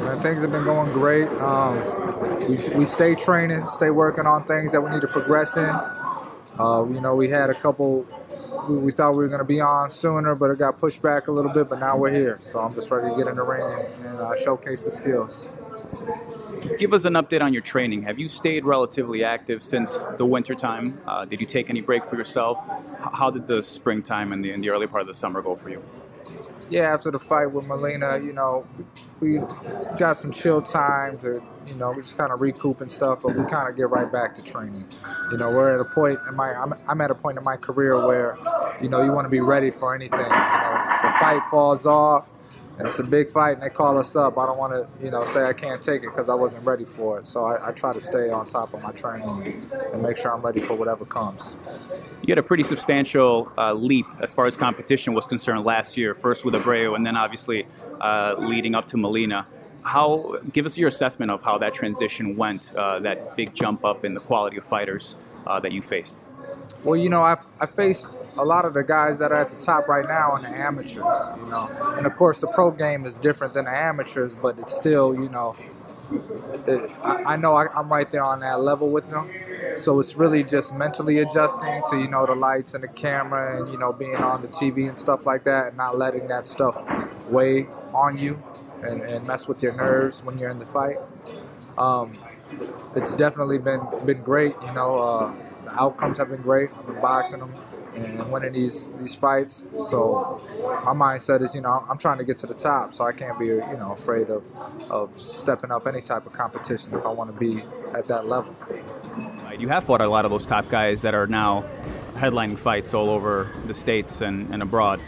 man. Things have been going great. We stay training, stay working on things that we need to progress in. We had a couple. We thought we were going to be on sooner, but it got pushed back a little bit. But now we're here, so I'm just ready to get in the ring and showcase the skills. Give us an update on your training. Have you stayed relatively active since the winter time? Did you take any break for yourself? How did the springtime and the early part of the summer go for you? Yeah, after the fight with Molina, we got some chill time to, we just kind of recoup and stuff, but we kind of get right back to training. We're at a point I'm at a point in my career where, you want to be ready for anything. The fight falls off, and it's a big fight, and they call us up. I don't want to, say I can't take it because I wasn't ready for it. So I try to stay on top of my training and make sure I'm ready for whatever comes. You had a pretty substantial leap as far as competition was concerned last year, first with Abreu and then obviously leading up to Molina. Give us your assessment of how that transition went, that big jump up in the quality of fighters that you faced. Well, I faced a lot of the guys that are at the top right now in the amateurs, And of course, the pro game is different than the amateurs, but it's still, I know I'm right there on that level with them. So it's really just mentally adjusting to, the lights and the camera and, being on the TV and stuff like that and not letting that stuff weigh on you and mess with your nerves when you're in the fight. It's definitely been great, The outcomes have been great. I've been boxing them and winning these fights. So my mindset is, I'm trying to get to the top, so I can't be, afraid of stepping up any type of competition if I want to be at that level. You have fought a lot of those top guys that are now headlining fights all over the States and abroad.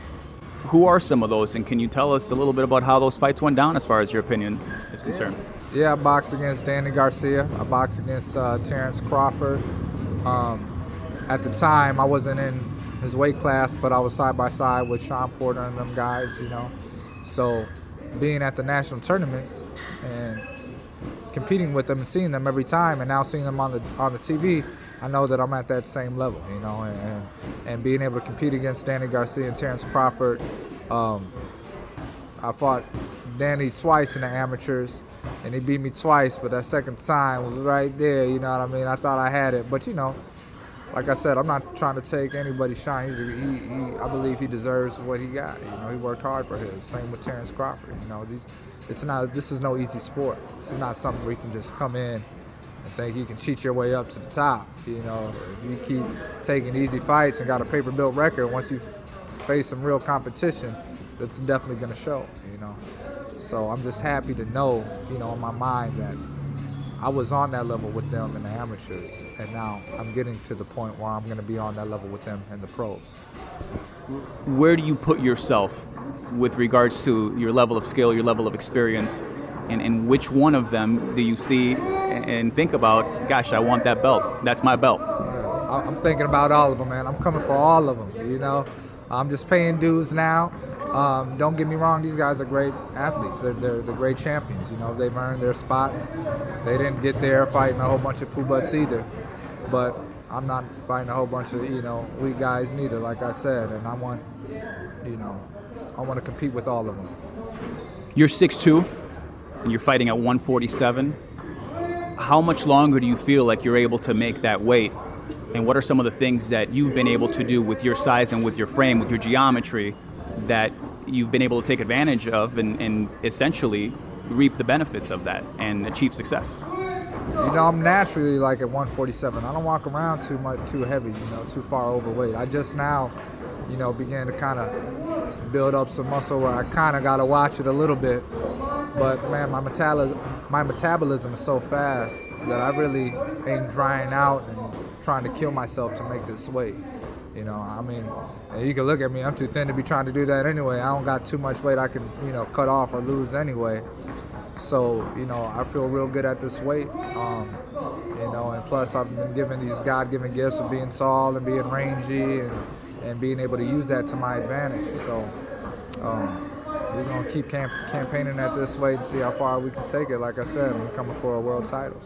Who are some of those, and can you tell us a little bit about how those fights went down as far as your opinion is concerned? Yeah, I boxed against Danny Garcia. I boxed against Terrence Crawford. At the time, I wasn't in his weight class, but I was side by side with Sean Porter and them guys, So being at the national tournaments and competing with them and seeing them every time, and now seeing them on the TV, I know that I'm at that same level, and being able to compete against Danny Garcia and Terrence Crawford. I fought Danny twice in the amateurs, and he beat me twice, but that second time was right there, you know what I mean? I thought I had it, but like I said, I'm not trying to take anybody's shine. I believe he deserves what he got. He worked hard for his. Same with Terrence Crawford. This is no easy sport. This is not something where you can just come in and think you can cheat your way up to the top. If you keep taking easy fights and got a paper-built record, once you face some real competition, that's definitely going to show. So I'm just happy to know, in my mind that I was on that level with them in the amateurs, and now I'm getting to the point where I'm going to be on that level with them in the pros. Where do you put yourself with regards to your level of skill, your level of experience, and which one of them do you see and think about, gosh, I want that belt. That's my belt. Yeah, I'm thinking about all of them, man. I'm coming for all of them, I'm just paying dues now. Don't get me wrong, these guys are great athletes. They're the great champions. They've earned their spots. They didn't get there fighting a whole bunch of poo butts either. But I'm not fighting a whole bunch of, weak guys neither, like I said. And I want to compete with all of them. You're 6'2", and you're fighting at 147. How much longer do you feel like you're able to make that weight? And what are some of the things that you've been able to do with your size and with your frame, with your geometry, that you've been able to take advantage of and essentially reap the benefits of that and achieve success? I'm naturally like at 147. I don't walk around too heavy, too far overweight. I just now, began to kind of build up some muscle where I kind of got to watch it a little bit. But man, my metabolism is so fast that I really ain't drying out and trying to kill myself to make this weight. You can look at me, I'm too thin to be trying to do that anyway. I don't got too much weight I can, cut off or lose anyway. So, I feel real good at this weight. And plus I've been given these God-given gifts of being tall and being rangy and being able to use that to my advantage. So, we're going to keep campaigning at this weight and see how far we can take it. Like I said, I'm coming for world titles.